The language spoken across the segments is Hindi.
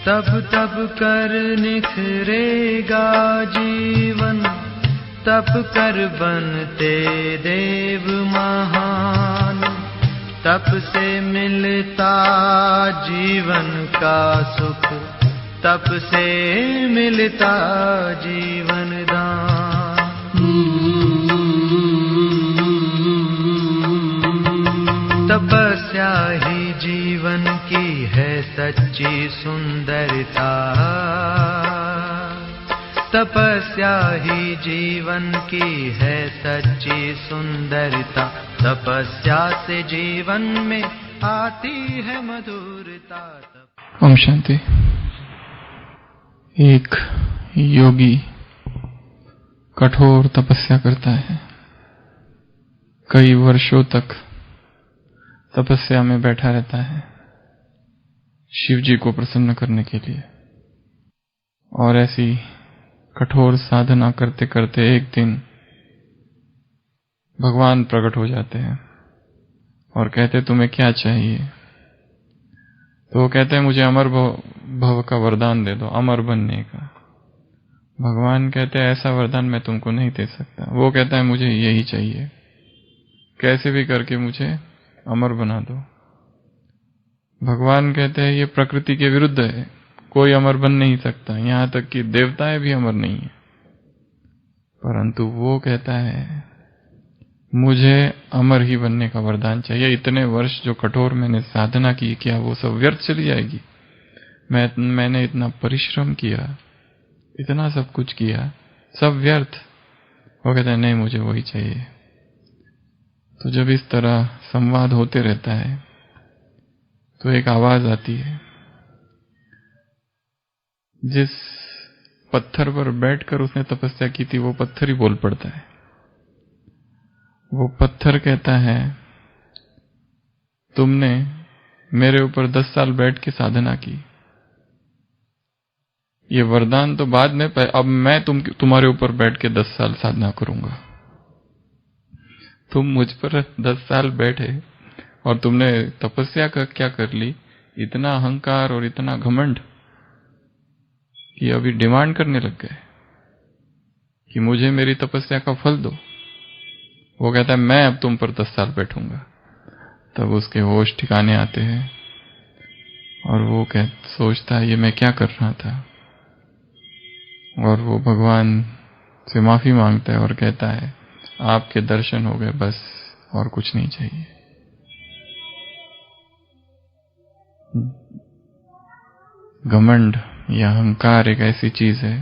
तब तब कर निखरेगा जीवन, तप कर बनते देव महान। तप से मिलता जीवन का सुख, तप से मिलता जीवन दान। तपस्या ही जीवन की है सच्ची सुंदरता, तपस्या ही जीवन की है सच्ची सुंदरता। तपस्या से जीवन में आती है मधुरता। ओम शांति। एक योगी कठोर तपस्या करता है, कई वर्षों तक तपस्या में बैठा रहता है शिव जी को प्रसन्न करने के लिए। और ऐसी कठोर साधना करते करते एक दिन भगवान प्रकट हो जाते हैं और कहते तुम्हें क्या चाहिए। तो वो कहते हैं मुझे अमर भव का वरदान दे दो, अमर बनने का। भगवान कहते हैं ऐसा वरदान मैं तुमको नहीं दे सकता। वो कहता है मुझे यही चाहिए, कैसे भी करके मुझे अमर बना दो। भगवान कहते हैं ये प्रकृति के विरुद्ध है, कोई अमर बन नहीं सकता, यहां तक कि देवताएं भी अमर नहीं है। परंतु वो कहता है मुझे अमर ही बनने का वरदान चाहिए। इतने वर्ष जो कठोर मैंने साधना की, क्या वो सब व्यर्थ चली जाएगी? मैंने इतना परिश्रम किया, इतना सब कुछ किया, सब व्यर्थ? वो कहता है नहीं, मुझे वही चाहिए। तो जब इस तरह संवाद होते रहता है तो एक आवाज आती है। जिस पत्थर पर बैठकर उसने तपस्या की थी वो पत्थर ही बोल पड़ता है। वो पत्थर कहता है तुमने मेरे ऊपर 10 साल बैठ के साधना की, ये वरदान तो बाद में, अब मैं तुम्हारे ऊपर बैठ के 10 साल साधना करूंगा। तुम मुझ पर 10 साल बैठे और तुमने तपस्या का क्या कर ली? इतना अहंकार और इतना घमंड कि अभी डिमांड करने लग गए कि मुझे मेरी तपस्या का फल दो। वो कहता है मैं अब तुम पर 10 साल बैठूंगा। तब उसके होश ठिकाने आते हैं और वो सोचता है ये मैं क्या कर रहा था। और वो भगवान से माफी मांगता है और कहता है आपके दर्शन हो गए, बस और कुछ नहीं चाहिए। घमंड या अहंकार एक ऐसी चीज है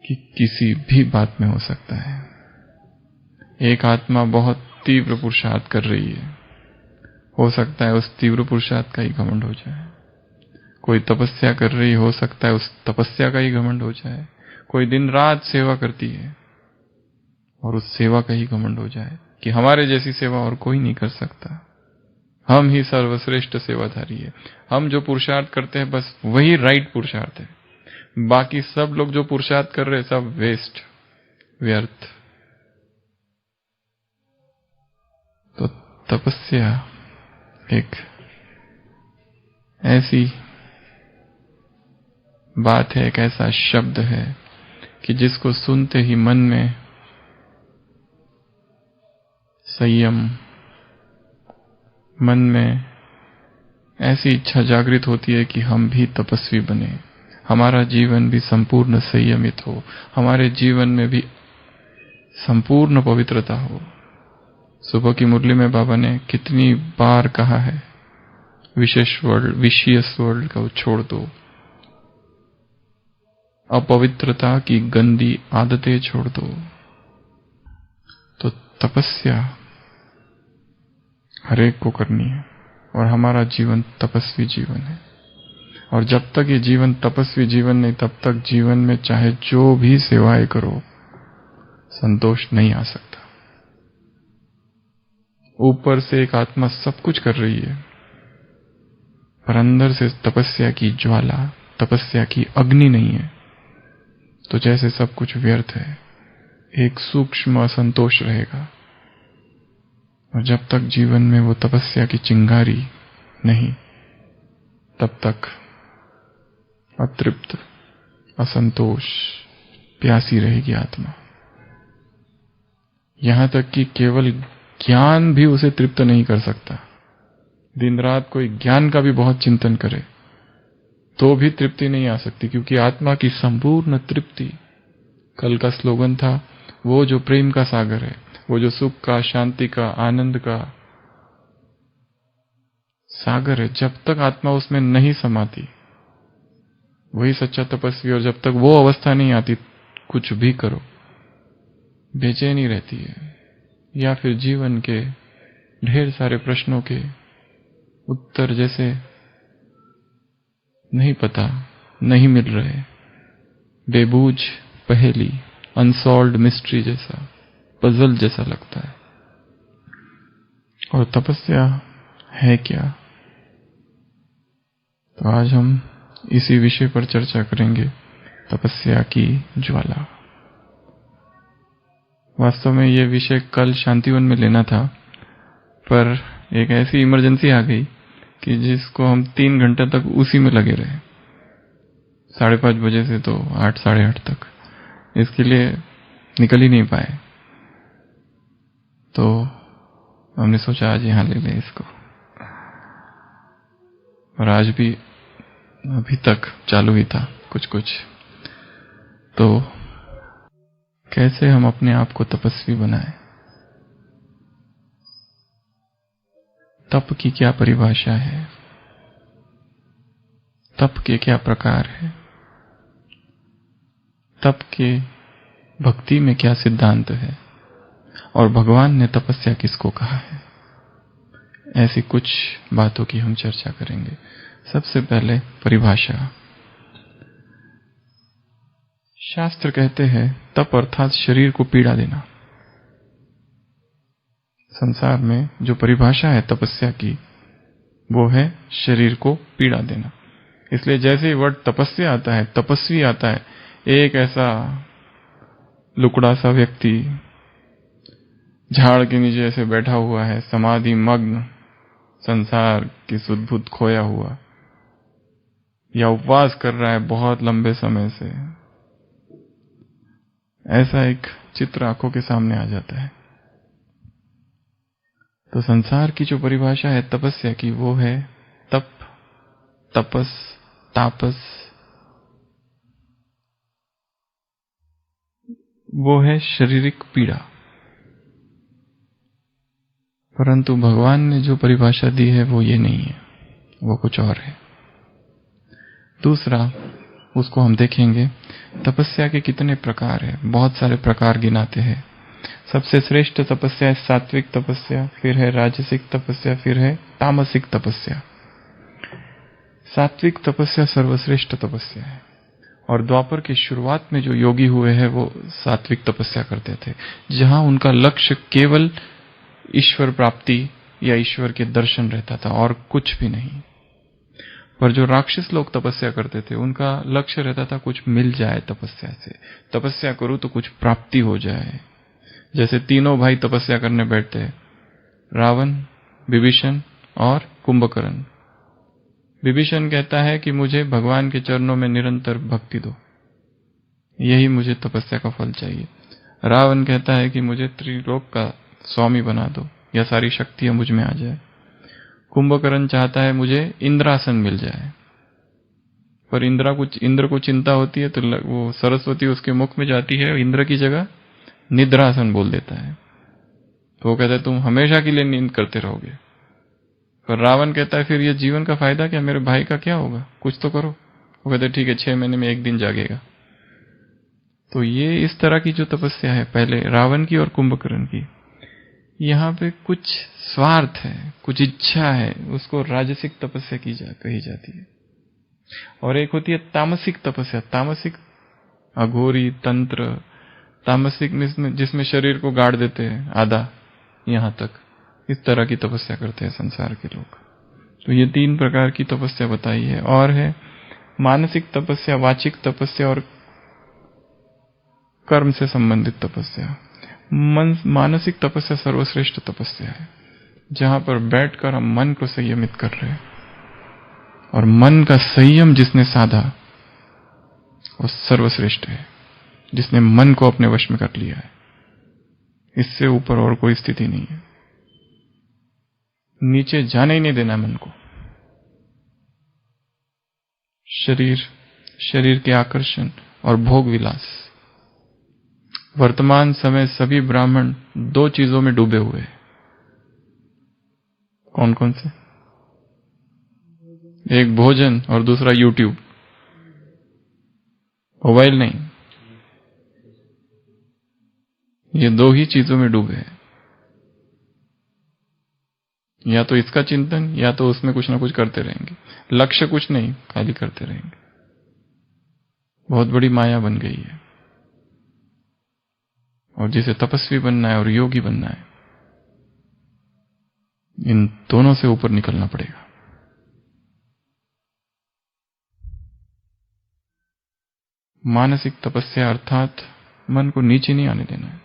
कि किसी भी बात में हो सकता है। एक आत्मा बहुत तीव्र पुरुषार्थ कर रही है, हो सकता है उस तीव्र पुरुषार्थ का ही घमंड हो जाए। कोई तपस्या कर रही, हो सकता है उस तपस्या का ही घमंड हो जाए। कोई दिन रात सेवा करती है और उस सेवा का ही घमंड हो जाए कि हमारे जैसी सेवा और कोई नहीं कर सकता, हम ही सर्वश्रेष्ठ सेवाधारी है। हम जो पुरुषार्थ करते हैं बस वही राइट पुरुषार्थ है, बाकी सब लोग जो पुरुषार्थ कर रहे हैं सब वेस्ट, व्यर्थ। तो तपस्या एक ऐसी बात है, एक ऐसा शब्द है कि जिसको सुनते ही मन में संयम, मन में ऐसी इच्छा जागृत होती है कि हम भी तपस्वी बने, हमारा जीवन भी संपूर्ण संयमित हो, हमारे जीवन में भी संपूर्ण पवित्रता हो। सुबह की मुरली में बाबा ने कितनी बार कहा है विशियस वर्ल्ड को छोड़ दो, अपवित्रता की गंदी आदतें छोड़ दो। तो तपस्या हरेक को करनी है और हमारा जीवन तपस्वी जीवन है। और जब तक ये जीवन तपस्वी जीवन नहीं, तब तक जीवन में चाहे जो भी सेवाएं करो संतोष नहीं आ सकता। ऊपर से एक आत्मा सब कुछ कर रही है, पर अंदर से तपस्या की ज्वाला, तपस्या की अग्नि नहीं है, तो जैसे सब कुछ व्यर्थ है, एक सूक्ष्म असंतोष रहेगा। और जब तक जीवन में वो तपस्या की चिंगारी नहीं, तब तक अतृप्त, असंतोष, प्यासी रहेगी आत्मा। यहां तक कि केवल ज्ञान भी उसे तृप्त नहीं कर सकता। दिन रात कोई ज्ञान का भी बहुत चिंतन करे तो भी तृप्ति नहीं आ सकती, क्योंकि आत्मा की संपूर्ण तृप्ति, कल का स्लोगन था, वो जो प्रेम का सागर है, वो जो सुख का, शांति का, आनंद का सागर है, जब तक आत्मा उसमें नहीं समाती वही सच्चा तपस्वी। और जब तक वो अवस्था नहीं आती, कुछ भी करो बेचैनी रहती है, या फिर जीवन के ढेर सारे प्रश्नों के उत्तर जैसे नहीं पता, नहीं मिल रहे, बेबूझ पहेली, अनसॉल्व्ड मिस्ट्री जैसा, पजल जैसा लगता है। और तपस्या है क्या? तो आज हम इसी विषय पर चर्चा करेंगे, तपस्या की ज्वाला। वास्तव में यह विषय कल शांतिवन में लेना था, पर एक ऐसी इमरजेंसी आ गई कि जिसको हम 3 घंटे तक उसी में लगे रहे, 5:30 बजे से तो 8, साढ़े 8 तक। इसके लिए निकल ही नहीं पाए, तो हमने सोचा आज यहां ले लें इसको। और आज भी अभी तक चालू ही था कुछ कुछ। तो कैसे हम अपने आप को तपस्वी बनाएं? तप की क्या परिभाषा है? तप के क्या प्रकार है? तप के भक्ति में क्या सिद्धांत है? और भगवान ने तपस्या किसको कहा है? ऐसी कुछ बातों की हम चर्चा करेंगे। सबसे पहले परिभाषा। शास्त्र कहते हैं तप अर्थात शरीर को पीड़ा देना। संसार में जो परिभाषा है तपस्या की, वो है शरीर को पीड़ा देना। इसलिए जैसे ही वर्ड तपस्या आता है, तपस्वी आता है, एक ऐसा लुकड़ा सा व्यक्ति झाड़ के नीचे ऐसे बैठा हुआ है, समाधि मग्न, संसार की सुध-बुध खोया हुआ, या उपवास कर रहा है बहुत लंबे समय से, ऐसा एक चित्र आंखों के सामने आ जाता है। तो संसार की जो परिभाषा है तपस्या की, वो है तप, तपस, तापस, वो है शारीरिक पीड़ा। परंतु भगवान ने जो परिभाषा दी है वो ये नहीं है, वो कुछ और है। दूसरा, उसको हम देखेंगे, तपस्या के कितने प्रकार हैं। बहुत सारे प्रकार गिनाते हैं। सबसे श्रेष्ठ तपस्या है सात्विक तपस्या, फिर है राजसिक तपस्या, फिर है तामसिक तपस्या। सात्विक तपस्या सर्वश्रेष्ठ तपस्या है, और द्वापर की शुरुआत में जो योगी हुए हैं वो सात्विक तपस्या करते थे, जहां उनका लक्ष्य केवल ईश्वर प्राप्ति या ईश्वर के दर्शन रहता था और कुछ भी नहीं। पर जो राक्षस लोग तपस्या करते थे, उनका लक्ष्य रहता था कुछ मिल जाए तपस्या से, तपस्या करूं तो कुछ प्राप्ति हो जाए। जैसे तीनों भाई तपस्या करने बैठते हैं, रावण, विभीषण और कुंभकर्ण। विभीषण कहता है कि मुझे भगवान के चरणों में निरंतर भक्ति दो, यही मुझे तपस्या का फल चाहिए। रावण कहता है कि मुझे त्रिलोक का स्वामी बना दो, या सारी शक्तियां मुझ में आ जाए। कुंभकर्ण चाहता है मुझे इंद्रासन मिल जाए, पर इंद्र को चिंता होती है, तो वो सरस्वती उसके मुख में जाती है, इंद्र की जगह निद्रासन बोल देता है। तो वो कहता है तुम हमेशा के लिए नींद करते रहोगे। पर रावण कहता है फिर ये जीवन का फायदा क्या, मेरे भाई का क्या होगा, कुछ तो करो। वो कहते ठीक है, 6 महीने में 1 दिन जागेगा। तो ये इस तरह की जो तपस्या है, पहले रावण की और कुंभकर्ण की, यहाँ पे कुछ स्वार्थ है, कुछ इच्छा है, उसको राजसिक तपस्या कही जाती है। और एक होती है तामसिक तपस्या। तामसिक अघोरी तंत्र, तामसिक जिसमें शरीर को गाड़ देते हैं आधा यहां तक, इस तरह की तपस्या करते हैं संसार के लोग। तो ये 3 प्रकार की तपस्या बताई है। और है मानसिक तपस्या, वाचिक तपस्या और कर्म से संबंधित तपस्या। मानसिक तपस्या सर्वश्रेष्ठ तपस्या है, जहां पर बैठकर हम मन को संयमित कर रहे हैं। और मन का संयम जिसने साधा वो सर्वश्रेष्ठ है, जिसने मन को अपने वश में कर लिया है। इससे ऊपर और कोई स्थिति नहीं है। नीचे जाने ही नहीं देना मन को। शरीर के आकर्षण और भोग विलास। वर्तमान समय सभी ब्राह्मण दो चीजों में डूबे हुए हैं। कौन कौन से? एक भोजन और दूसरा यूट्यूब, मोबाइल नहीं। ये दो ही चीजों में डूबे हैं। या तो इसका चिंतन या तो उसमें कुछ ना कुछ करते रहेंगे। लक्ष्य कुछ नहीं, खाली करते रहेंगे। बहुत बड़ी माया बन गई है। और जिसे तपस्वी बनना है और योगी बनना है, इन दोनों से ऊपर निकलना पड़ेगा। मानसिक तपस्या अर्थात मन को नीचे नहीं आने देना है,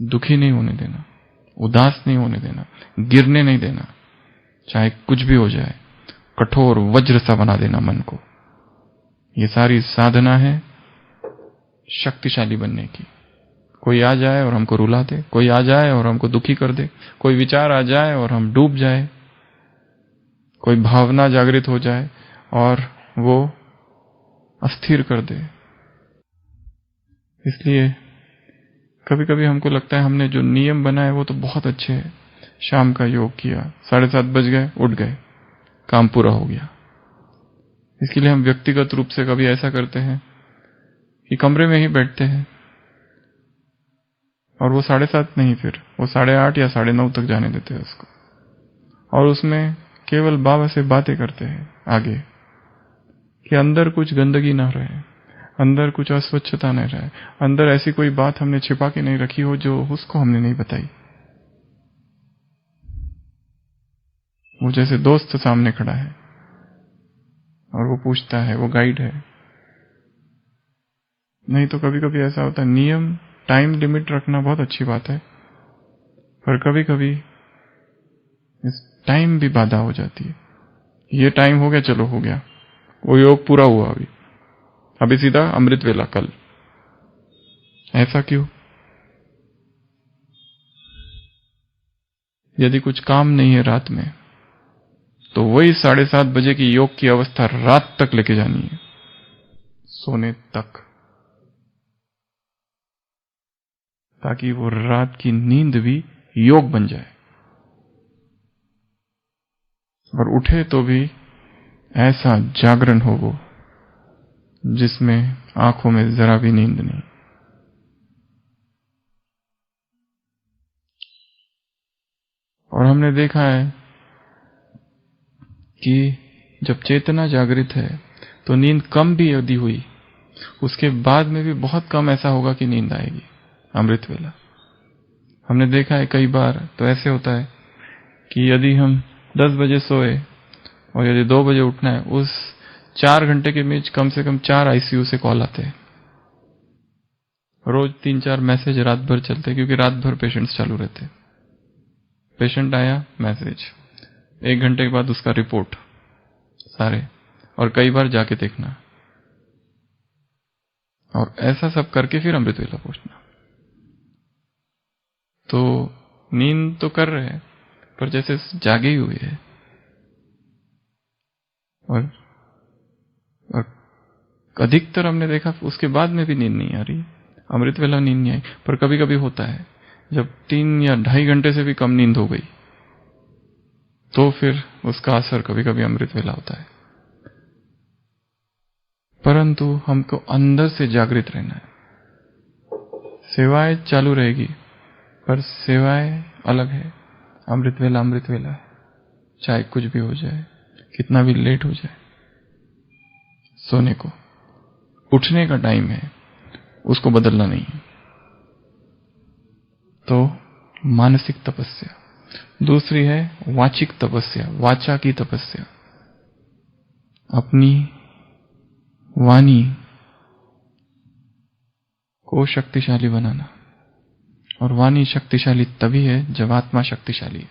दुखी नहीं होने देना, उदास नहीं होने देना, गिरने नहीं देना, चाहे कुछ भी हो जाए, कठोर वज्र सा बना देना मन को। ये सारी साधना है शक्तिशाली बनने की। कोई आ जाए और हमको रुला दे, कोई आ जाए और हमको दुखी कर दे, कोई विचार आ जाए और हम डूब जाए, कोई भावना जागृत हो जाए और वो अस्थिर कर दे। इसलिए कभी कभी हमको लगता है हमने जो नियम बनाए वो तो बहुत अच्छे हैं। शाम का योग किया, 7:30 बज गए, उठ गए, काम पूरा हो गया। इसके लिए हम व्यक्तिगत रूप से कभी ऐसा करते हैं कि कमरे में ही बैठते हैं और वो 7:30 नहीं, फिर वो 8:30 या 9:30 तक जाने देते हैं उसको, और उसमें केवल बाबा से बातें करते हैं आगे, कि अंदर कुछ गंदगी ना रहे, अंदर कुछ अस्वच्छता नहीं रहे, अंदर ऐसी कोई बात हमने छिपा के नहीं रखी हो जो उसको हमने नहीं बताई। वो जैसे दोस्त सामने खड़ा है और वो पूछता है, वो गाइड है। नहीं तो कभी कभी ऐसा होता है, नियम टाइम लिमिट रखना बहुत अच्छी बात है, पर कभी कभी इस टाइम भी बाधा हो जाती है। ये टाइम हो गया, चलो हो गया, वो योग पूरा हुआ, अभी सीधा अमृत वेला कल। ऐसा क्यों? यदि कुछ काम नहीं है रात में, तो वही 7:30 बजे की योग की अवस्था रात तक लेके जानी है, सोने तक, ताकि वो रात की नींद भी योग बन जाए और उठे तो भी ऐसा जागरण हो वो जिसमें आंखों में जरा भी नींद नहीं। और हमने देखा है कि जब चेतना जागृत है तो नींद कम भी यदि हुई, उसके बाद में भी बहुत कम ऐसा होगा कि नींद आएगी अमृत वेला। हमने देखा है कई बार तो ऐसे होता है कि यदि हम 10 बजे सोए और यदि 2 बजे उठना है, उस 4 घंटे के बीच कम से कम 4 आईसीयू से कॉल आते हैं। रोज 3-4 मैसेज रात भर चलते, क्योंकि रात भर पेशेंट्स चालू रहते। पेशेंट आया, मैसेज, 1 घंटे के बाद उसका रिपोर्ट सारे, और कई बार जाके देखना, और ऐसा सब करके फिर अमृत वेला पहुंचना। तो नींद तो कर रहे हैं पर जैसे जागे ही हुए है, और अधिकतर हमने देखा उसके बाद में भी नींद नहीं आ रही, अमृत वेला नींद नहीं आई। पर कभी कभी होता है जब 3 या 2.5 घंटे से भी कम नींद हो गई तो फिर उसका असर कभी कभी अमृत वेला होता है। परंतु हमको अंदर से जागृत रहना है। सेवाएं चालू रहेगी पर सेवाएं अलग है। अमृत वेला है, चाहे कुछ भी हो जाए, कितना भी लेट हो जाए, सोने को उठने का टाइम है, उसको बदलना नहीं है। तो मानसिक तपस्या। दूसरी है वाचिक तपस्या, वाचा की तपस्या, अपनी वाणी को शक्तिशाली बनाना। और वाणी शक्तिशाली तभी है जब आत्मा शक्तिशाली है।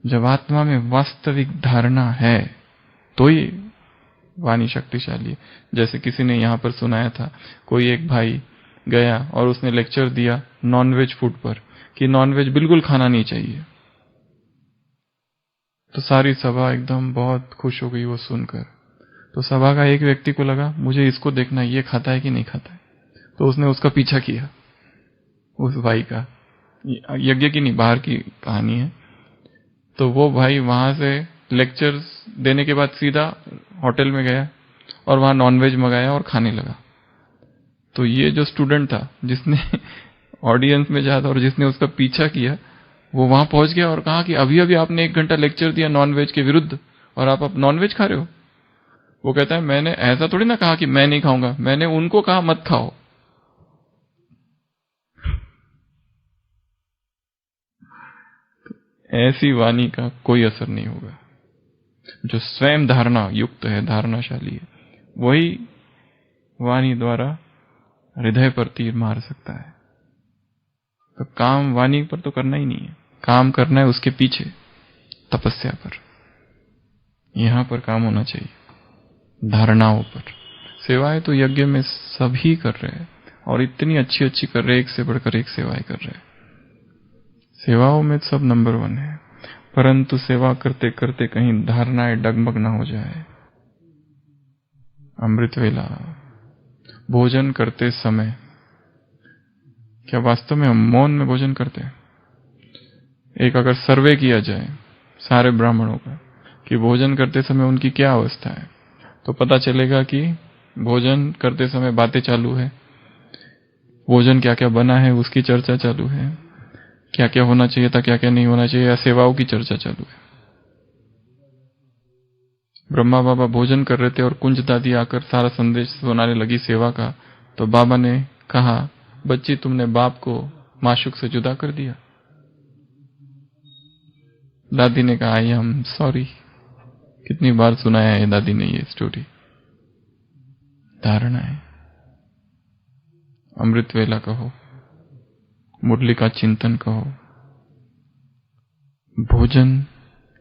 जब आत्मा में वास्तविक धारणा है तो ही वाणी शक्तिशाली है। जैसे किसी ने यहां पर सुनाया था, कोई एक भाई गया और उसने लेक्चर दिया नॉनवेज फूड पर कि नॉनवेज बिल्कुल खाना नहीं चाहिए। तो सारी सभा एकदम बहुत खुश हो गई वो सुनकर। तो सभा का एक व्यक्ति को लगा मुझे इसको देखना, ये खाता है कि नहीं खाता है। तो उसने उसका पीछा किया, उस भाई का। यज्ञ की नहीं, बाहर की कहानी है। तो वो भाई वहां से लेक्चर्स देने के बाद सीधा होटल में गया और वहां नॉनवेज मंगाया और खाने लगा। तो ये जो स्टूडेंट था जिसने ऑडियंस में जाता और जिसने उसका पीछा किया, वो वहां पहुंच गया और कहा कि अभी अभी आपने 1 घंटा लेक्चर दिया नॉनवेज के विरुद्ध और आप अब नॉनवेज खा रहे हो। वो कहता है मैंने ऐसा थोड़ी ना कहा कि मैं नहीं खाऊंगा, मैंने उनको कहा मत खाओ। ऐसी वाणी का कोई असर नहीं होगा। जो स्वयं धारणा युक्त है, धारणाशाली है, वही वाणी द्वारा हृदय पर तीर मार सकता है। तो काम वाणी पर तो करना ही नहीं है, काम करना है उसके पीछे तपस्या पर। यहां पर काम होना चाहिए धारणाओं पर। सेवाएं तो यज्ञ में सभी कर रहे हैं और इतनी अच्छी अच्छी कर रहे हैं, एक से बढ़कर एक सेवाएं कर रहे हैं। सेवाओं में सब नंबर 1 है, परंतु सेवा करते करते कहीं धारणाएं डगमग ना हो जाए। अमृत वेला भोजन करते समय क्या वास्तव में हम मौन में भोजन करते हैं? एक अगर सर्वे किया जाए सारे ब्राह्मणों का कि भोजन करते समय उनकी क्या अवस्था है, तो पता चलेगा कि भोजन करते समय बातें चालू है, भोजन क्या क्या बना है उसकी चर्चा चालू है, क्या क्या होना चाहिए था क्या क्या नहीं होना चाहिए, या सेवाओं की चर्चा चालू है। ब्रह्मा बाबा भोजन कर रहे थे और कुंज दादी आकर सारा संदेश सुनाने लगी सेवा का। तो बाबा ने कहा, बच्ची तुमने बाप को माशूक से जुदा कर दिया। दादी ने कहा आई एम सॉरी। कितनी बार सुनाया है दादी ने ये स्टोरी। धारणा है। अमृत वेला कहो, मुरली का चिंतन कहो, भोजन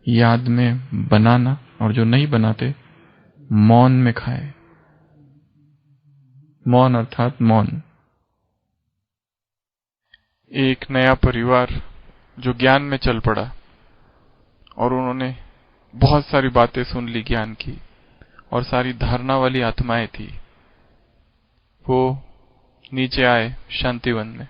याद में बनाना, और जो नहीं बनाते मौन में खाए। मौन अर्थात मौन। एक नया परिवार जो ज्ञान में चल पड़ा और उन्होंने बहुत सारी बातें सुन ली ज्ञान की, और सारी धारणा वाली आत्माएं थी, वो नीचे आए शांतिवन में,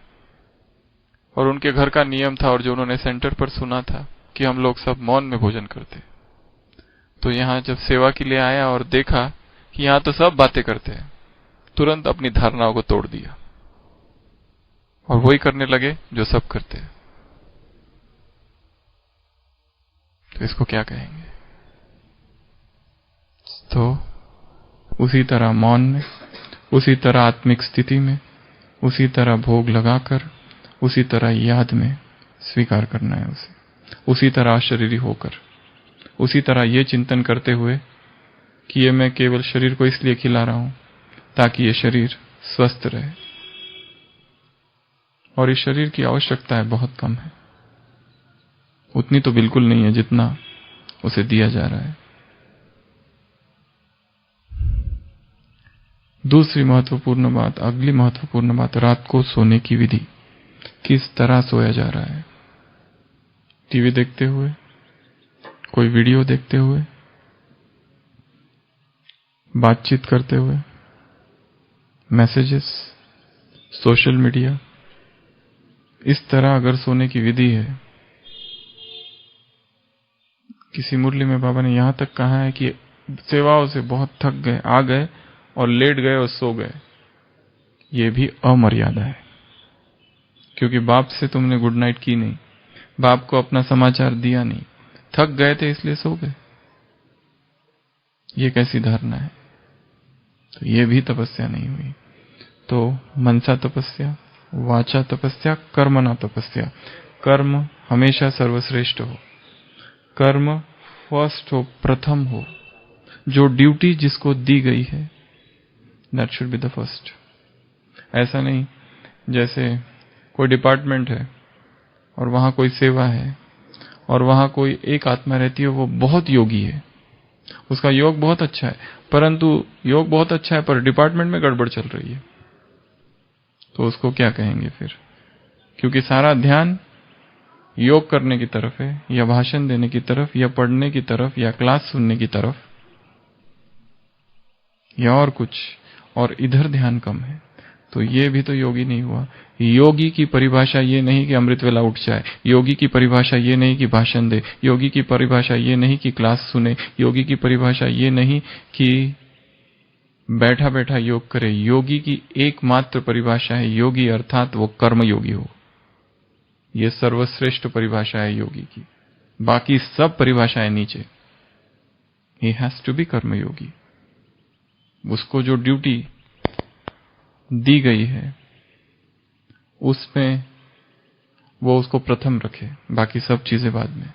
और उनके घर का नियम था और जो उन्होंने सेंटर पर सुना था कि हम लोग सब मौन में भोजन करते। तो यहां जब सेवा के लिए आया और देखा कि यहां तो सब बातें करते हैं, तुरंत अपनी धारणाओं को तोड़ दिया और वही करने लगे जो सब करते हैं। तो इसको क्या कहेंगे? तो उसी तरह मौन में, उसी तरह आत्मिक स्थिति में, उसी तरह भोग लगाकर, उसी तरह याद में स्वीकार करना है उसे, उसी तरह शरीरी होकर, उसी तरह ये चिंतन करते हुए कि ये मैं केवल शरीर को इसलिए खिला रहा हूं ताकि ये शरीर स्वस्थ रहे, और इस शरीर की आवश्यकता है बहुत कम है, उतनी तो बिल्कुल नहीं है जितना उसे दिया जा रहा है। दूसरी महत्वपूर्ण बात, अगली महत्वपूर्ण बात, रात को सोने की विधि। किस तरह सोया जा रहा है? टीवी देखते हुए, कोई वीडियो देखते हुए, बातचीत करते हुए, मैसेजेस, सोशल मीडिया, इस तरह अगर सोने की विधि है। किसी मुरली में बाबा ने यहां तक कहा है कि सेवाओं से बहुत थक गए, आ गए और लेट गए और सो गए, ये भी अमर्यादा है, क्योंकि बाप से तुमने गुड नाइट की नहीं, बाप को अपना समाचार दिया नहीं, थक गए थे इसलिए सो गए। ये कैसी धारणा है? तो ये भी तपस्या नहीं हुई। तो मनसा तपस्या, वाचा तपस्या, कर्मणा तपस्या। कर्म हमेशा सर्वश्रेष्ठ हो, कर्म फर्स्ट हो, प्रथम हो, जो ड्यूटी जिसको दी गई है that should be the first. ऐसा नहीं जैसे कोई डिपार्टमेंट है और वहां कोई सेवा है और वहां कोई एक आत्मा रहती है, वो बहुत योगी है, उसका योग बहुत अच्छा है, परंतु योग बहुत अच्छा है पर डिपार्टमेंट में गड़बड़ चल रही है, तो उसको क्या कहेंगे फिर? क्योंकि सारा ध्यान योग करने की तरफ है, या भाषण देने की तरफ, या पढ़ने की तरफ, या क्लास सुनने की तरफ, या और कुछ, और इधर ध्यान कम है, तो ये भी तो योगी नहीं हुआ। योगी की परिभाषा ये नहीं कि अमृत वेला उठ जाए, योगी की परिभाषा ये नहीं कि भाषण दे, योगी की परिभाषा ये नहीं कि क्लास सुने, योगी की परिभाषा ये नहीं कि बैठा बैठा योग करे। योगी की एकमात्र परिभाषा है योगी अर्थात वो कर्म योगी हो। ये सर्वश्रेष्ठ परिभाषा है योगी की, बाकी सब परिभाषाएं नीचे। ही हैज टू बी कर्म योगी। उसको जो ड्यूटी दी गई है उसमें वो उसको प्रथम रखे, बाकी सब चीजें बाद में।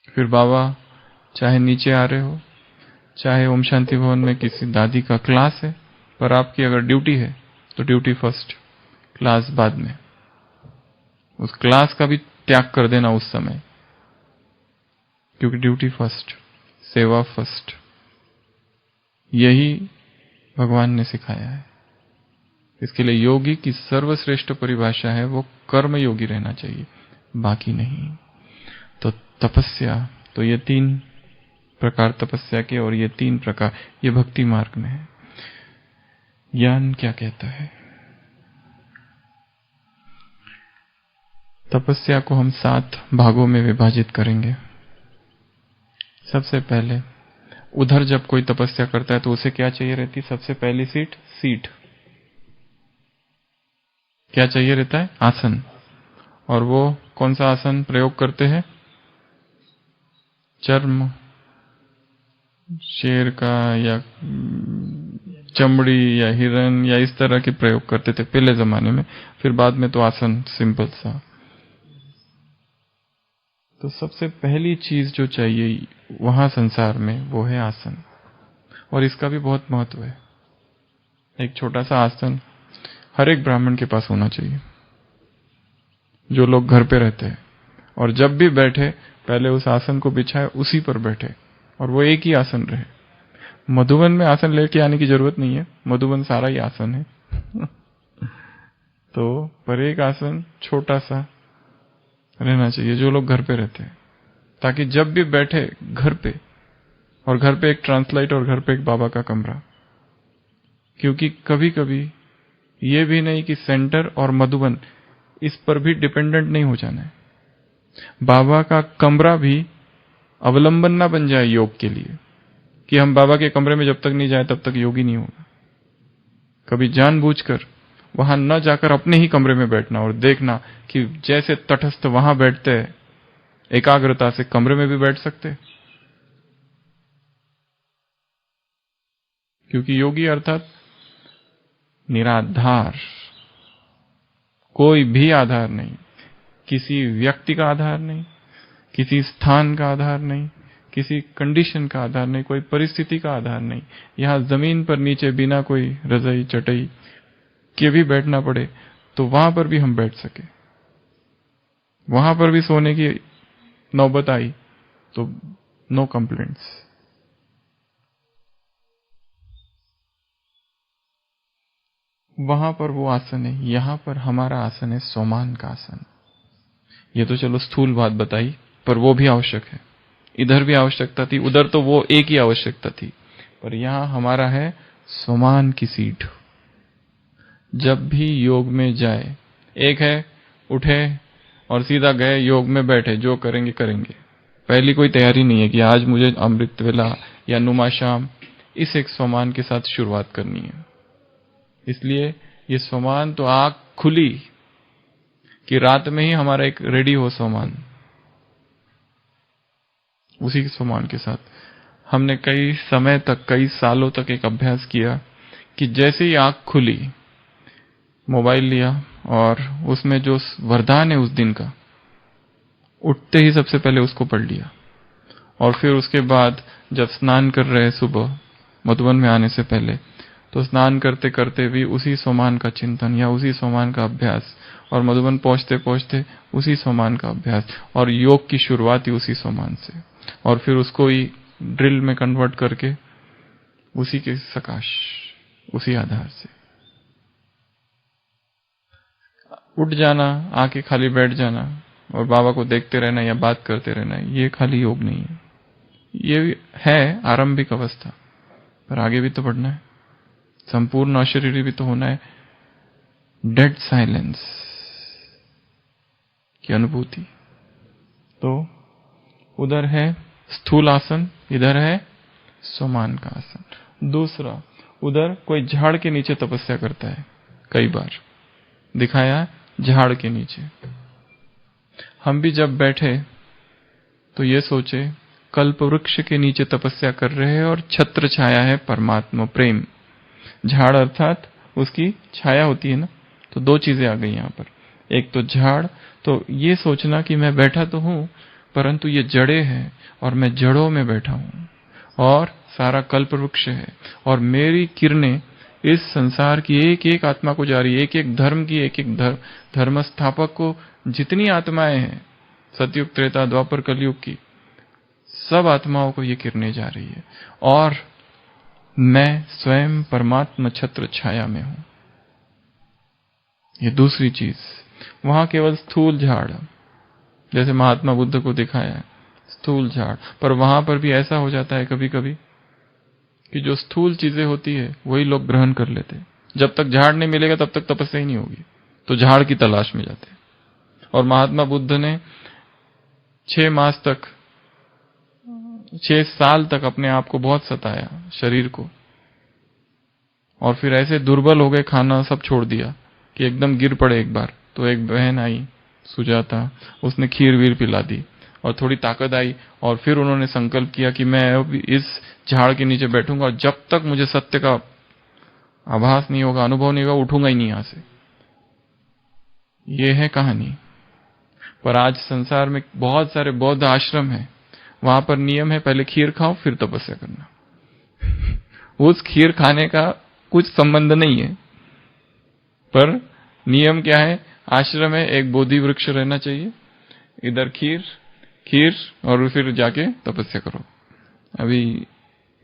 फिर बाबा चाहे नीचे आ रहे हो, चाहे ओम शांति भवन में किसी दादी का क्लास है, पर आपकी अगर ड्यूटी है तो ड्यूटी फर्स्ट, क्लास बाद में। उस क्लास का भी त्याग कर देना उस समय, क्योंकि ड्यूटी फर्स्ट, सेवा फर्स्ट। यही भगवान ने सिखाया है। इसके लिए योगी की सर्वश्रेष्ठ परिभाषा है वो कर्म योगी रहना चाहिए, बाकी नहीं। तो तपस्या, तो ये 3 प्रकार तपस्या के, और ये 3 प्रकार ये भक्ति मार्ग में है। ज्ञान क्या कहता है? तपस्या को हम 7 भागों में विभाजित करेंगे। सबसे पहले उधर जब कोई तपस्या करता है तो उसे क्या चाहिए रहती? सबसे पहली सीट क्या चाहिए रहता है? आसन। और वो कौन सा आसन प्रयोग करते हैं? चर्म, शेर का या चमड़ी या हिरन या इस तरह के प्रयोग करते थे पहले जमाने में। फिर बाद में तो आसन सिंपल सा। तो सबसे पहली चीज जो चाहिए वहां संसार में वो है आसन, और इसका भी बहुत महत्व है। एक छोटा सा आसन हर एक ब्राह्मण के पास होना चाहिए, जो लोग घर पे रहते हैं, और जब भी बैठे पहले उस आसन को बिछाए, उसी पर बैठे, और वो एक ही आसन रहे। मधुबन में आसन लेके आने की जरूरत नहीं है, मधुबन सारा ही आसन है। तो पर एक आसन छोटा सा रहना चाहिए जो लोग घर पे रहते हैं, ताकि जब भी बैठे घर पे, और घर पे एक ट्रांसलाइट और घर पे एक बाबा का कमरा। क्योंकि कभी कभी ये भी नहीं कि सेंटर और मधुबन इस पर भी डिपेंडेंट नहीं हो जाना है। बाबा का कमरा भी अवलंबन ना बन जाए योग के लिए, कि हम बाबा के कमरे में जब तक नहीं जाए तब तक योगी नहीं होगा। कभी जानबूझकर वहां न जाकर अपने ही कमरे में बैठना और देखना कि जैसे तटस्थ वहां बैठते हैं, एकाग्रता से कमरे में भी बैठ सकते। क्योंकि योगी अर्थात निराधार, कोई भी आधार नहीं, किसी व्यक्ति का आधार नहीं, किसी स्थान का आधार नहीं, किसी कंडीशन का आधार नहीं, कोई परिस्थिति का आधार नहीं। यहां जमीन पर नीचे बिना कोई रजाई चटाई के भी बैठना पड़े तो वहां पर भी हम बैठ सके। वहां पर भी सोने की नौबत आई तो नो कंप्लेंट्स। वहां पर वो आसन है, यहां पर हमारा आसन है सोमान का आसन। ये तो चलो स्थूल बात बताई, पर वो भी आवश्यक है। इधर भी आवश्यकता थी, उधर तो वो एक ही आवश्यकता थी, पर यहां हमारा है सोमान की सीट। जब भी योग में जाए, एक है उठे और सीधा गए योग में बैठे, जो करेंगे करेंगे। पहली कोई तैयारी नहीं है कि आज मुझे अमृत वेला या नुमा शाम इस एक सोमान के साथ शुरुआत करनी है। इसलिए ये सोमान तो आंख खुली कि रात में ही हमारा एक रेडी हो सोमान। उसी के सोमान के साथ हमने कई समय तक, कई सालों तक एक अभ्यास किया कि जैसे ही आंख खुली, मोबाइल लिया और उसमें जो वरदान है उस दिन का, उठते ही सबसे पहले उसको पढ़ लिया। और फिर उसके बाद जब स्नान कर रहे सुबह मधुबन में आने से पहले, तो स्नान करते करते भी उसी सोमान का चिंतन या उसी सोमान का अभ्यास, और मधुबन पहुंचते पहुंचते उसी सोमान का अभ्यास, और योग की शुरुआत ही उसी सोमान से, और फिर उसको ही ड्रिल में कन्वर्ट करके उसी के सकाश, उसी आधार से उठ जाना, आके खाली बैठ जाना और बाबा को देखते रहना या बात करते रहना, ये खाली योग नहीं है। ये है आरंभिक अवस्था, पर आगे भी तो बढ़ना है, संपूर्ण अशरीरी भी तो होना है। डेड साइलेंस की अनुभूति। तो उधर है स्थूल आसन, इधर है सोमान का आसन। दूसरा, उधर कोई झाड़ के नीचे तपस्या करता है, कई बार दिखाया झाड़ के नीचे। हम भी जब बैठे तो ये सोचे कल्प वृक्ष के नीचे तपस्या कर रहे हैं और छत्र छाया है परमात्मा प्रेम। झाड़ अर्थात उसकी छाया होती है ना, तो दो चीजें आ गई यहां पर। एक तो झाड़, तो ये सोचना कि मैं बैठा तो हूं परंतु ये जड़ें हैं और मैं जड़ों में बैठा हूं और सारा कल्प वृक्ष है और मेरी किरणें इस संसार की एक एक आत्मा को जा रही है, एक एक धर्म की, एक एक धर्म स्थापक को, जितनी आत्माएं हैं सतयुग त्रेता द्वापर कलयुग की, सब आत्माओं को ये किरणें जा रही है और मैं स्वयं परमात्मा छत्र छाया में हूं। ये दूसरी चीज। वहां केवल स्थूल झाड़, जैसे महात्मा बुद्ध को दिखाया है स्थूल झाड़, पर वहां पर भी ऐसा हो जाता है कभी कभी कि जो स्थूल चीजें होती है वही लोग ग्रहण कर लेते हैं। जब तक झाड़ नहीं मिलेगा तब तक तपस्या ही नहीं होगी, तो झाड़ की तलाश में जाते हैं। और महात्मा बुद्ध ने 6 मास तक, 6 साल तक अपने आप को बहुत सताया, शरीर को, और फिर ऐसे दुर्बल हो गए, खाना सब छोड़ दिया कि एकदम गिर पड़े एक बार। तो एक बहन आई सुजाता, उसने खीर वीर पिला दी और थोड़ी ताकत आई, और फिर उन्होंने संकल्प किया कि मैं अब इस झाड़ के नीचे बैठूंगा और जब तक मुझे सत्य का आभास नहीं होगा, अनुभव नहीं होगा, उठूंगा ही नहीं यहां से। ये है कहानी। पर आज संसार में बहुत सारे बौद्ध आश्रम हैं, वहां पर नियम है पहले खीर खाओ फिर तपस्या करना। उस खीर खाने का कुछ संबंध नहीं है, पर नियम क्या है, आश्रम है, एक बोधि वृक्ष रहना चाहिए, इधर खीर और फिर जाके तपस्या करो। अभी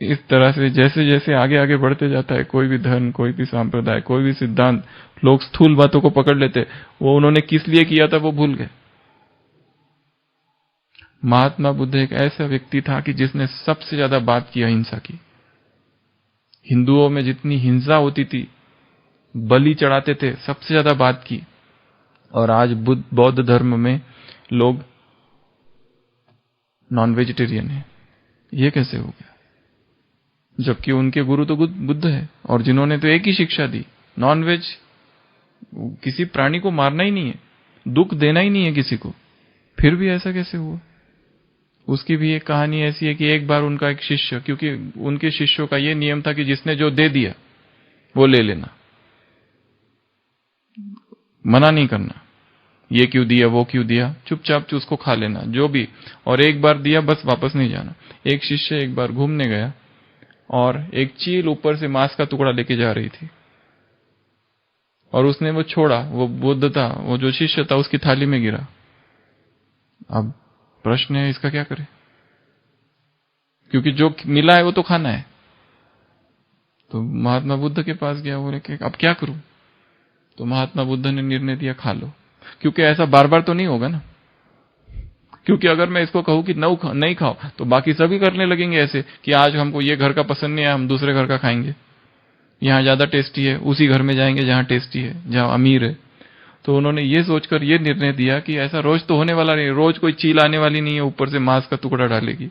इस तरह से जैसे जैसे आगे आगे बढ़ते जाता है, कोई भी धर्म, कोई भी सांप्रदाय, कोई भी सिद्धांत, लोग स्थूल बातों को पकड़ लेते, वो उन्होंने किस लिए किया था वो भूल गए। महात्मा बुद्ध एक ऐसा व्यक्ति था कि जिसने सबसे ज्यादा बात की अहिंसा की। हिंदुओं में जितनी हिंसा होती थी, बलि चढ़ाते थे, सबसे ज्यादा बात की। और आज बौद्ध धर्म में लोग नॉन वेजिटेरियन है। ये कैसे हो गया? जबकि उनके गुरु तो बुद्ध है और जिन्होंने तो एक ही शिक्षा दी, नॉन वेज, किसी प्राणी को मारना ही नहीं है, दुख देना ही नहीं है किसी को, फिर भी ऐसा कैसे हुआ? उसकी भी एक कहानी ऐसी है कि एक बार उनका एक शिष्य, क्योंकि उनके शिष्यों का ये नियम था कि जिसने जो दे दिया वो ले लेना, मना नहीं करना, ये क्यों दिया वो क्यों दिया, चुपचाप उसको खा लेना जो भी, और एक बार दिया बस वापस नहीं जाना। एक शिष्य एक बार घूमने गया और एक चील ऊपर से मांस का टुकड़ा लेके जा रही थी और उसने वो छोड़ा, वो बुद्ध था, वो जो शिष्य था उसकी थाली में गिरा। अब प्रश्न है इसका क्या करें, क्योंकि जो मिला है वो तो खाना है। तो महात्मा बुद्ध के पास गया, बोले कि अब क्या करूं? तो महात्मा बुद्ध ने निर्णय दिया खा लो, क्योंकि ऐसा बार बार तो नहीं होगा ना, क्योंकि अगर मैं इसको कहूं कि नहीं खाओ तो बाकी सभी करने लगेंगे ऐसे कि आज हमको ये घर का पसंद नहीं है, हम दूसरे घर का खाएंगे, यहां ज्यादा टेस्टी है, उसी घर में जाएंगे जहां टेस्टी है, जहां अमीर है। तो उन्होंने ये सोचकर ये निर्णय दिया कि ऐसा रोज तो होने वाला नहीं, रोज कोई चील आने वाली नहीं है ऊपर से मांस का टुकड़ा डालेगी।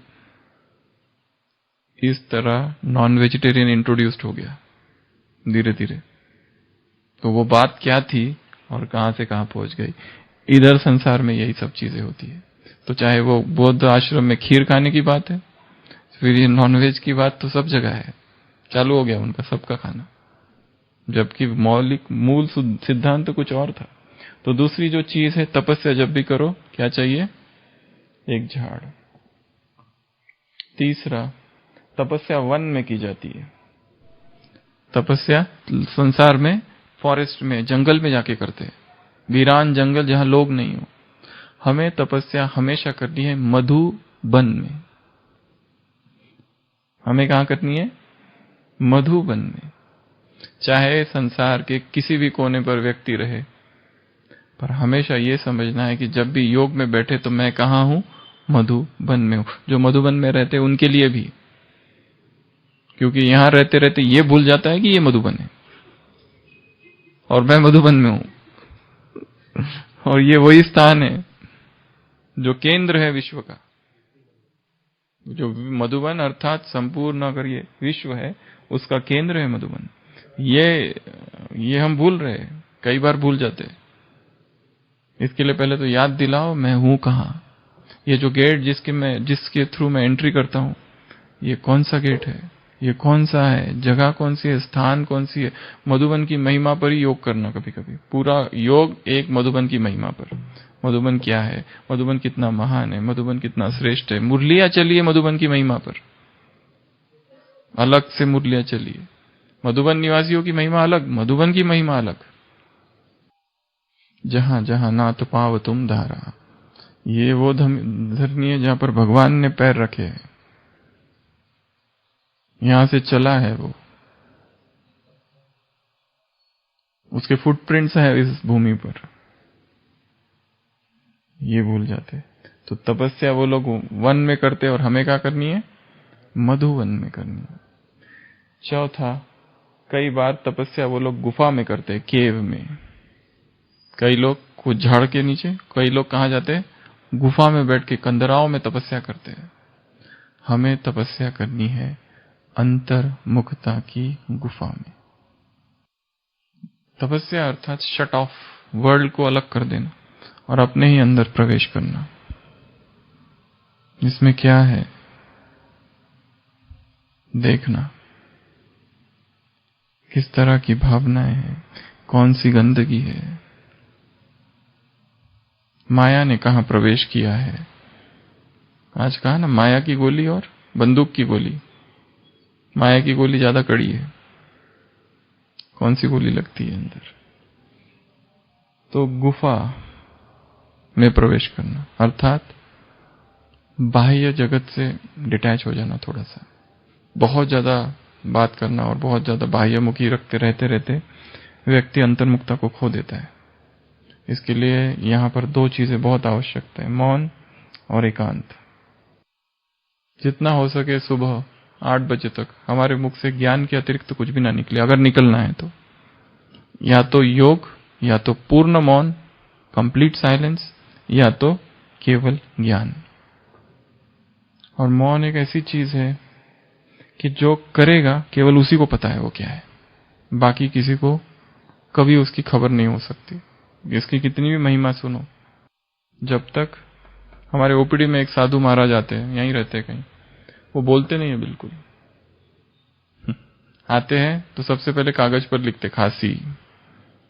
इस तरह नॉन वेजिटेरियन इंट्रोड्यूस्ड हो गया धीरे धीरे। तो वो बात क्या थी और कहां से कहां पहुंच गई। इधर संसार में यही सब चीजें होती है। तो चाहे वो बौद्ध आश्रम में खीर खाने की बात है, फिर ये नॉनवेज की बात तो सब जगह है, चालू हो गया उनका सबका खाना, जबकि मौलिक मूल सिद्धांत तो कुछ और था। तो दूसरी जो चीज है, तपस्या जब भी करो क्या चाहिए, एक झाड़। तीसरा, तपस्या वन में की जाती है। तपस्या संसार में फॉरेस्ट में, जंगल में जाके करते हैं, वीरान जंगल जहां लोग नहीं हो। हमें तपस्या हमेशा करनी है मधुबन में। हमें कहां करनी है? मधुबन में। चाहे संसार के किसी भी कोने पर व्यक्ति रहे, पर हमेशा यह समझना है कि जब भी योग में बैठे तो मैं कहां हूं? मधुबन में हूं। जो मधुबन में रहते उनके लिए भी, क्योंकि यहां रहते रहते ये भूल जाता है कि ये मधुबन है और मैं मधुबन में हूं। और ये वही स्थान है जो केंद्र है विश्व का। जो मधुबन अर्थात संपूर्ण अगर ये विश्व है, उसका केंद्र है मधुबन। ये हम भूल रहे हैं, कई बार भूल जाते हैं। इसके लिए पहले तो याद दिलाओ मैं हूं कहां। ये जो गेट जिसके थ्रू मैं एंट्री करता हूं, ये कौन सा गेट है? ये कौन सा है? जगह कौन सी है? स्थान कौन सी है? मधुबन की महिमा पर ही योग करना। कभी कभी पूरा योग एक मधुबन की महिमा पर। मधुबन क्या है? मधुबन कितना महान है? मधुबन कितना श्रेष्ठ है? मुरलियां चलिए मधुबन की महिमा पर, अलग से मुरलियां चलिए। मधुबन निवासियों की महिमा अलग, मधुबन की महिमा अलग। जहां जहां नाथ पाव तुम धारा, ये वो धरनी है जहां पर भगवान ने पैर रखे हैं। यहां से चला है वो, उसके फुटप्रिंट्स हैं इस भूमि पर। ये भूल जाते। तो तपस्या वो लोग वन में करते और हमें क्या करनी है? मधुवन में करनी है। चौथा, कई बार तपस्या वो लोग गुफा में करते, केव में। कई लोग कुछ झाड़ के नीचे, कई लोग कहां जाते हैं? गुफा में बैठ के कंदराओं में तपस्या करते हैं। हमें तपस्या करनी है अंतर्मुखता की गुफा में। तपस्या अर्थात शट ऑफ, वर्ल्ड को अलग कर देना और अपने ही अंदर प्रवेश करना। इसमें क्या है? देखना किस तरह की भावनाएं हैं, कौन सी गंदगी है, माया ने कहां प्रवेश किया है। आज कहा ना, माया की गोली और बंदूक की गोली। माया की गोली ज्यादा कड़ी है, कौन सी गोली लगती है अंदर? तो गुफा में प्रवेश करना अर्थात बाह्य जगत से डिटैच हो जाना। थोड़ा सा, बहुत ज्यादा बात करना और बहुत ज्यादा बाह्यमुखी रहते रहते व्यक्ति अंतर्मुखता को खो देता है। इसके लिए यहां पर दो चीजें बहुत आवश्यक है, मौन और एकांत। जितना हो सके सुबह 8 बजे तक हमारे मुख से ज्ञान के अतिरिक्त तो कुछ भी ना निकले। अगर निकलना है तो या तो योग, या तो पूर्ण मौन, कंप्लीट साइलेंस, या तो केवल ज्ञान। और मौन एक ऐसी चीज है कि जो करेगा केवल उसी को पता है वो क्या है, बाकी किसी को कभी उसकी खबर नहीं हो सकती। इसकी कितनी भी महिमा सुनो, जब तक हमारे ओपीडी में एक साधु महाराज आते हैं, यहीं रहते हैं कहीं, वो बोलते नहीं है बिल्कुल। आते हैं तो सबसे पहले कागज पर लिखते खांसी,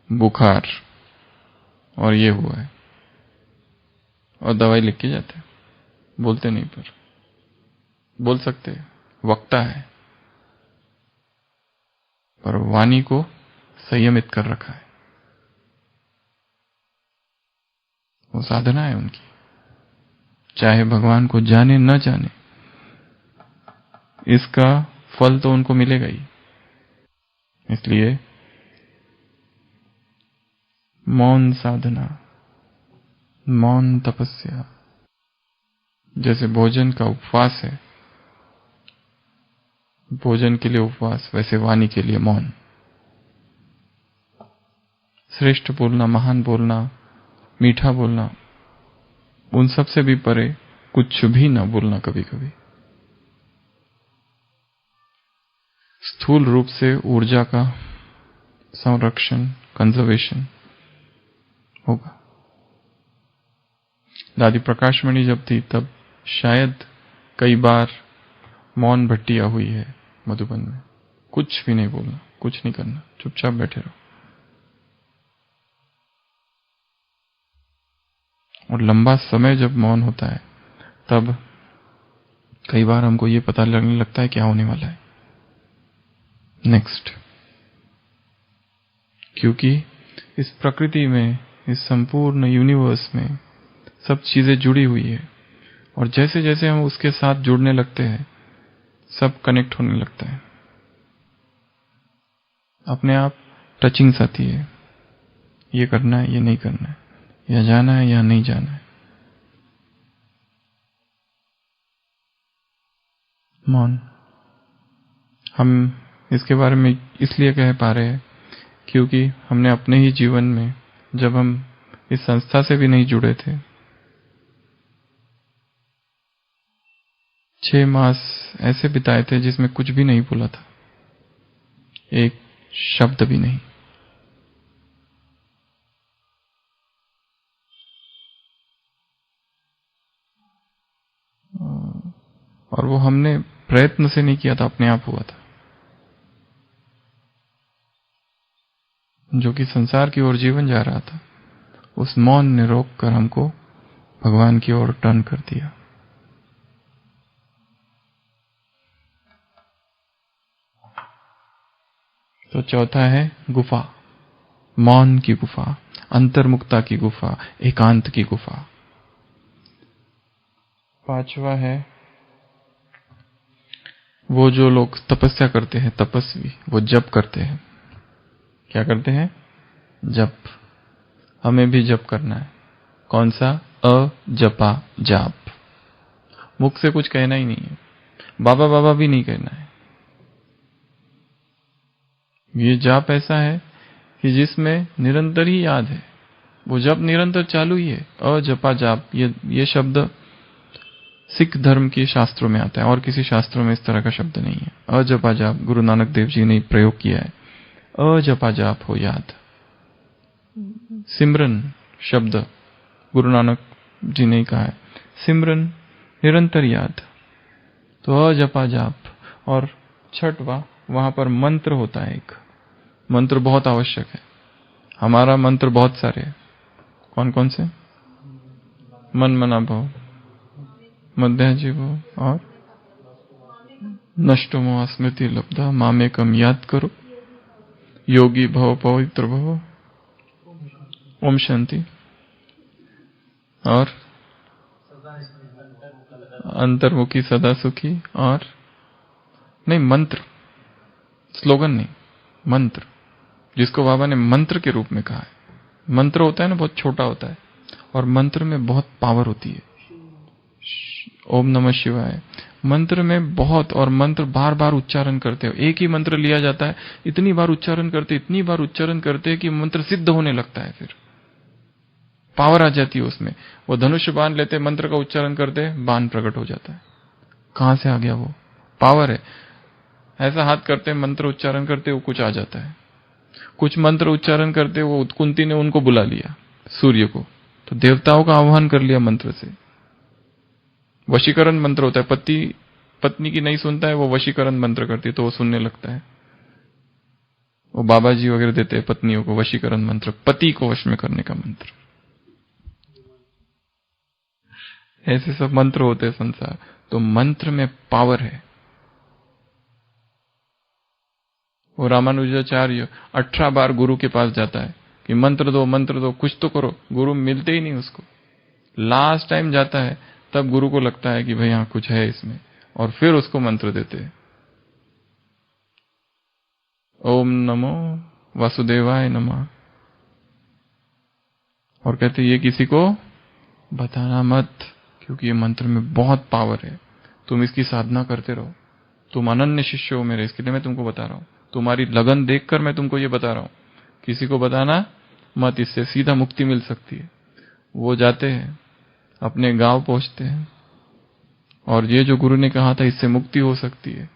बुखार और ये हुआ है, और दवाई लिख के जाते हैं। बोलते नहीं, पर बोल सकते हैं, वक्ता है, पर वाणी को संयमित कर रखा है। वो साधना है उनकी, चाहे भगवान को जाने न जाने, इसका फल तो उनको मिलेगा ही। इसलिए मौन साधना, मौन तपस्या, जैसे भोजन का उपवास है, भोजन के लिए उपवास, वैसे वाणी के लिए मौन। श्रेष्ठ बोलना, महान बोलना, मीठा बोलना, उन सब से भी परे कुछ भी ना बोलना कभी कभी। स्थूल रूप से ऊर्जा का संरक्षण, कंजर्वेशन होगा। दादी प्रकाशमणि जब थी तब शायद कई बार मौन भट्टियां हुई है मधुबन में। कुछ भी नहीं बोलना, कुछ नहीं करना, चुपचाप बैठे रहो। और लंबा समय जब मौन होता है तब कई बार हमको ये पता लगने लगता है क्या होने वाला है नेक्स्ट। क्योंकि इस प्रकृति में, इस संपूर्ण यूनिवर्स में सब चीजें जुड़ी हुई है, और जैसे जैसे हम उसके साथ जुड़ने लगते हैं सब कनेक्ट होने लगता है। अपने आप टचिंग्स आती है, ये करना है, ये नहीं करना है, या जाना है या नहीं जाना है। मौन। हम इसके बारे में इसलिए कह पा रहे हैं क्योंकि हमने अपने ही जीवन में, जब हम इस संस्था से भी नहीं जुड़े थे, 6 मास ऐसे बिताए थे जिसमें कुछ भी नहीं बोला था, एक शब्द भी नहीं। और वो हमने प्रयत्न से नहीं किया था, अपने आप हुआ था, जो कि संसार की ओर जीवन जा रहा था, उस मौन ने रोक कर हमको भगवान की ओर टर्न कर दिया। तो चौथा है गुफा, मौन की गुफा, अंतर्मुक्ता की गुफा, एकांत की गुफा। पांचवा है वो जो लोग तपस्या करते हैं, तपस्वी, वो जप करते हैं। क्या करते हैं? जप। हमें भी जप करना है। कौन सा? अजपा जाप। मुख से कुछ कहना ही नहीं है, बाबा बाबा भी नहीं कहना है। ये जाप ऐसा है कि जिसमें निरंतर ही याद है, वो जप निरंतर चालू ही है। अजपा जाप, ये शब्द सिख धर्म के शास्त्रों में आता है, और किसी शास्त्रों में इस तरह का शब्द नहीं है। अजपा जाप गुरु नानक देव जी ने प्रयोग किया है। अजपा जाप हो याद। सिमरन शब्द गुरु नानक जी ने कहा है, सिमरन निरंतर याद। तो अजपा जाप। और छठवा, वहां पर मंत्र होता है। एक मंत्र बहुत आवश्यक है। हमारा मंत्र बहुत सारे हैं। कौन कौन से? मन मना भव, मध्याजी भव, और नष्टो मोह स्मृति लब्धा, मामेकम याद करो, योगी भव, पवित्र भव, ओम शांति, और अंतर्मुखी सदा सुखी, और नहीं, मंत्र, स्लोगन नहीं, मंत्र, जिसको बाबा ने मंत्र के रूप में कहा है। मंत्र होता है ना, बहुत छोटा होता है, और मंत्र में बहुत पावर होती है। ओम नमः शिवाय मंत्र में बहुत, और मंत्र बार बार उच्चारण करते हो। एक ही मंत्र लिया जाता है, इतनी बार उच्चारण करते, इतनी बार उच्चारण करते कि मंत्र सिद्ध होने लगता है, फिर पावर आ जाती है उसमें। वो धनुष बाण लेते, मंत्र का उच्चारण करते, बाण प्रकट हो जाता है। कहां से आ गया? वो पावर है। ऐसा हाथ करते, मंत्र उच्चारण करते, वो कुछ आ जाता है। कुछ मंत्र उच्चारण करते, वो कुंती ने उनको बुला लिया, सूर्य को, तो देवताओं का आह्वान कर लिया मंत्र से। वशीकरण मंत्र होता है। पति पत्नी की नहीं सुनता है, वो वशीकरण मंत्र करती है, तो वो सुनने लगता है। वो बाबा जी वगैरह देते हैं पत्नियों को वशीकरण मंत्र, पति को वश में करने का मंत्र। ऐसे सब मंत्र होते हैं संसार। तो मंत्र में पावर है। वो रामानुजाचार्य 18 बार गुरु के पास जाता है कि मंत्र दो, कुछ तो करो। गुरु मिलते ही नहीं उसको। लास्ट टाइम जाता है, तब गुरु को लगता है कि भाई यहां कुछ है इसमें, और फिर उसको मंत्र देते हैं। ओम नमो वासुदेवाय नमः, और कहते ये किसी को बताना मत, क्योंकि ये मंत्र में बहुत पावर है। तुम इसकी साधना करते रहो। तुम अनन्य शिष्य हो मेरे, इसके लिए मैं तुमको बता रहा हूं। तुम्हारी लगन देखकर मैं तुमको ये बता रहा हूं। किसी को बताना मत, इससे सीधा मुक्ति मिल सकती है। वो जाते हैं, अपने गांव पहुंचते हैं, और ये जो गुरु ने कहा था इससे मुक्ति हो सकती है,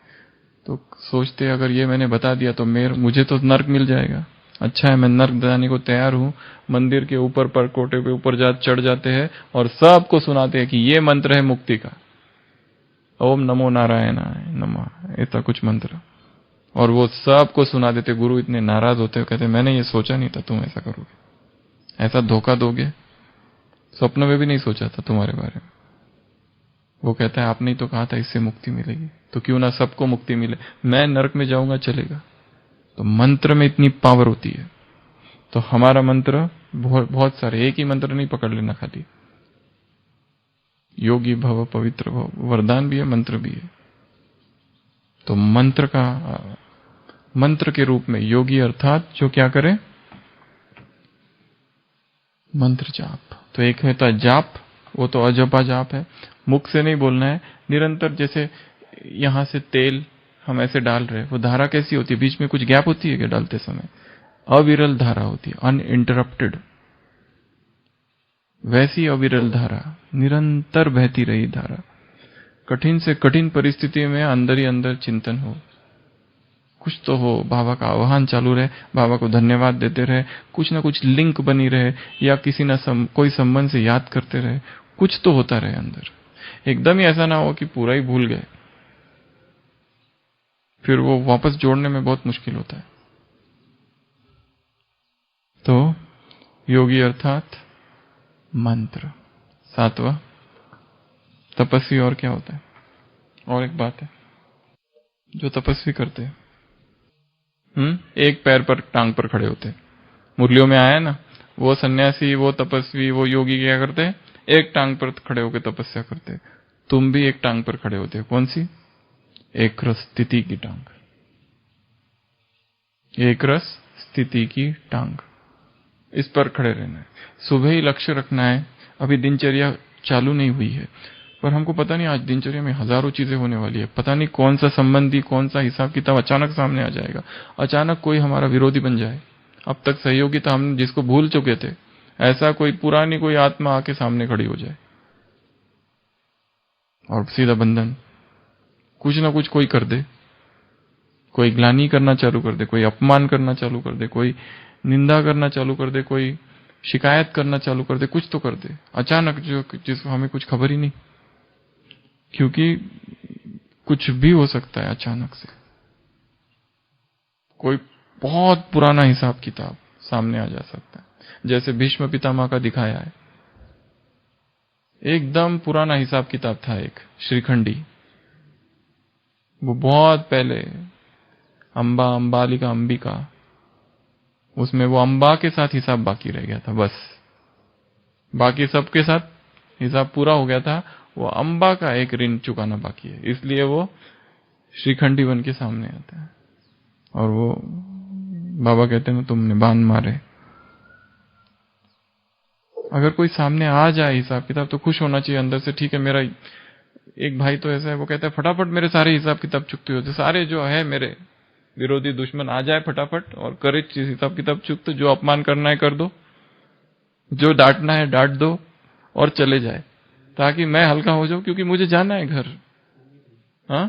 तो सोचते अगर ये मैंने बता दिया तो मुझे तो नर्क मिल जाएगा। अच्छा है, मैं नर्क जाने को तैयार हूं। मंदिर के ऊपर पर कोटे पे ऊपर चढ़ जाते हैं और सबको सुनाते हैं कि ये मंत्र है मुक्ति का। ओम नमो नारायणाय नमः, ऐसा कुछ मंत्र। और वो सबको सुना देते। गुरु इतने नाराज होते, कहते मैंने ये सोचा नहीं था तुम ऐसा करोगे, ऐसा धोखा दोगे, स्वप्न में भी नहीं सोचा था तुम्हारे बारे में। वो कहता है आपने ही तो कहा था इससे मुक्ति मिलेगी, तो क्यों ना सबको मुक्ति मिले। मैं नरक में जाऊंगा चलेगा। तो मंत्र में इतनी पावर होती है। तो हमारा मंत्र बहुत सारे, एक ही मंत्र नहीं पकड़ लेना खाली। योगी भव पवित्र भव वरदान भी है, मंत्र भी है। तो मंत्र के रूप में योगी अर्थात जो क्या करे, मंत्र जाप। तो एक होता है जाप, वो तो अजपा जाप है, मुख से नहीं बोलना है, निरंतर। जैसे यहां से तेल हम ऐसे डाल रहे, वो धारा कैसी होती है, बीच में कुछ गैप होती है क्या डालते समय? अविरल धारा होती है, अनइंटरप्टेड। वैसी अविरल धारा, निरंतर बहती रही धारा। कठिन से कठिन परिस्थिति में अंदर ही अंदर चिंतन हो, कुछ तो हो, बाबा का आह्वान चालू रहे, बाबा को धन्यवाद देते रहे, कुछ ना कुछ लिंक बनी रहे, या किसी ना कोई संबंध से याद करते रहे, कुछ तो होता रहे अंदर। एकदम ही ऐसा ना हो कि पूरा ही भूल गए, फिर वो वापस जोड़ने में बहुत मुश्किल होता है। तो योगी अर्थात मंत्र। 7वां तपस्वी। और क्या होता है? और एक बात है जो तपस्वी करते हैं, एक पैर पर टांग पर खड़े होते। मुरलियों में आया ना, वो सन्यासी, वो तपस्वी, वो योगी क्या करते हैं? एक टांग पर खड़े होकर तपस्या करते। तुम भी एक टांग पर खड़े होते हो। कौन सी? एक रस स्थिति की टांग। एक रस स्थिति की टांग, इस पर खड़े रहना है। सुबह ही लक्ष्य रखना है। अभी दिनचर्या चालू नहीं हुई है, पर हमको पता नहीं आज दिनचर्या में हजारों चीजें होने वाली है। पता नहीं कौन सा संबंधी, कौन सा हिसाब किताब अचानक सामने आ जाएगा। अचानक कोई हमारा विरोधी बन जाए। अब तक सहयोगी था, हम जिसको भूल चुके थे, ऐसा कोई पुरानी कोई आत्मा आके सामने खड़ी हो जाए और सीधा बंधन। कुछ ना कुछ कोई कर दे, कोई ग्लानि करना चालू कर दे, कोई अपमान करना चालू कर दे, कोई निंदा करना चालू कर दे, कोई शिकायत करना चालू कर दे, कुछ तो कर दे अचानक, जो जिसको हमें कुछ खबर ही नहीं। क्योंकि कुछ भी हो सकता है अचानक से। कोई बहुत पुराना हिसाब किताब सामने आ जा सकता है, जैसे भीष्म पितामह का दिखाया है। एकदम पुराना हिसाब किताब था, एक श्रीखंडी, वो बहुत पहले अंबालिका अंबिका, उसमें वो अंबा के साथ हिसाब बाकी रह गया था बस। बाकी सबके साथ हिसाब पूरा हो गया था, वो अंबा का एक ऋण चुकाना बाकी है, इसलिए वो श्रीखंडी बन के सामने आता है। और वो बाबा कहते हैं तुमने बाण मारे। अगर कोई सामने आ जाए हिसाब किताब तो खुश होना चाहिए अंदर से। ठीक है, मेरा एक भाई तो ऐसा है, वो कहता है फटाफट मेरे सारे हिसाब किताब चुकते होते, सारे जो है मेरे विरोधी दुश्मन आ जाए फटाफट और करे हिसाब किताब चुकते। जो अपमान करना है कर दो, जो डांटना है डांट दो और चले जाए, ताकि मैं हल्का हो जाऊं, क्योंकि मुझे जाना है घर। हाँ,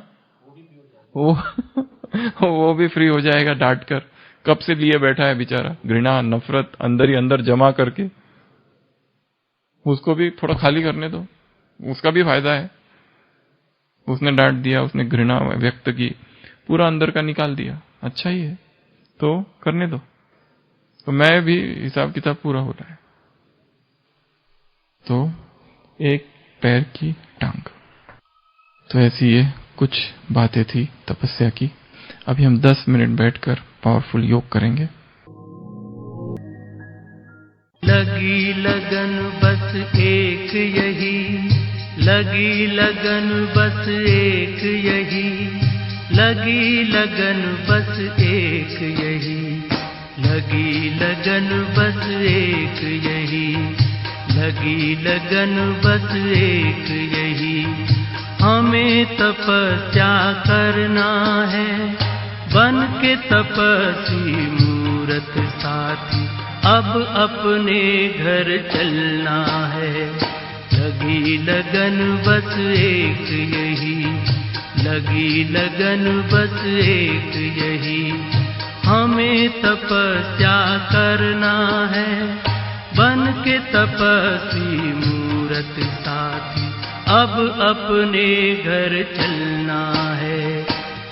वो भी फ्री हो जाएगा डांट कर। कब से लिए बैठा है बेचारा, घृणा नफरत अंदर ही अंदर जमा करके, उसको भी थोड़ा खाली करने दो, उसका भी फायदा है। उसने डांट दिया, उसने घृणा व्यक्त की, पूरा अंदर का निकाल दिया, अच्छा ही है, तो करने दो। तो मैं भी हिसाब किताब पूरा हो रहा है। तो एक पैर की टांग। तो ऐसी ये कुछ बातें थी तपस्या की। अभी हम 10 मिनट बैठकर पावरफुल योग करेंगे। लगी लगन बस एक यही, लगी लगन बस एक यही, लगी लगन बस एक यही, लगी लगन बस एक यही, लगी लगन बस एक यही। हमें तपस्या करना है, बन के तपस्वी मूरत साथी, अब अपने घर चलना है। लगी लगन बस एक यही, लगी लगन बस एक यही। हमें तपस्या करना है, बन के तपस्वी मूरत साथी, अब अपने घर चलना है।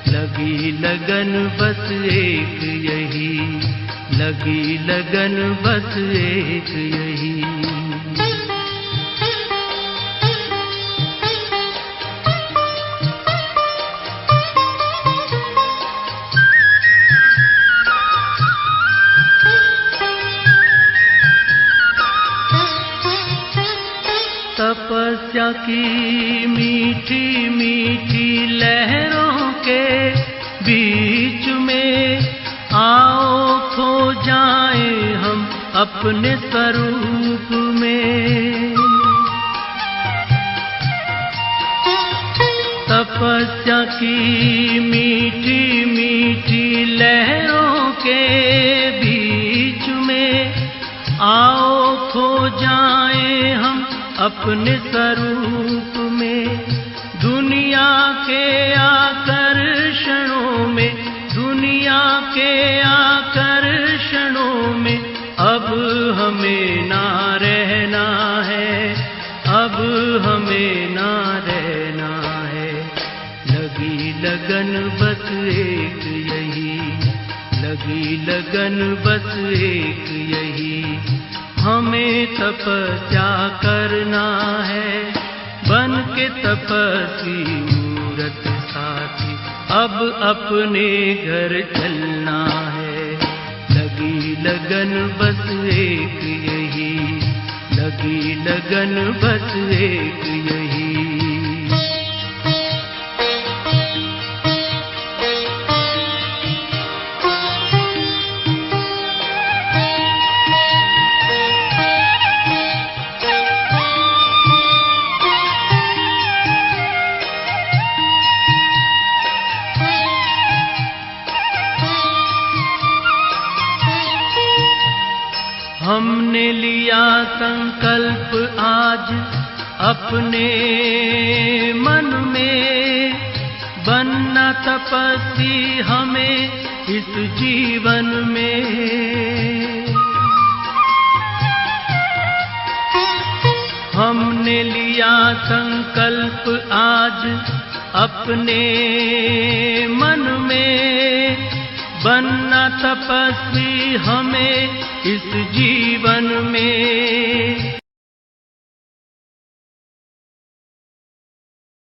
लगी लगन बस एक यही, लगी लगन बस एक यही। तपस्या की मीठी मीठी लहरों के बीच में आओ खो जाएं हम अपने स्वरूप में। तपस्या की मीठी मीठी लहरों के बीच में आओ खो जाएं हम अपने स्वरूप में। दुनिया के आकर्षणों में, दुनिया के आकर्षणों में अब हमें ना रहना है, अब हमें ना रहना है। लगी लगन बस एक यही, लगी लगन बस एक यही, हमें तपस्या करना है बन के तपस्वी मूरत साथी, अब अपने घर चलना है। लगी लगन बस एक यही, लगी लगन बस एक यही। हमने लिया संकल्प आज अपने मन में, बनना तपस्वी हमें इस जीवन में। हमने लिया संकल्प आज अपने मन में, बनना तपस्वी हमें इस जीवन में।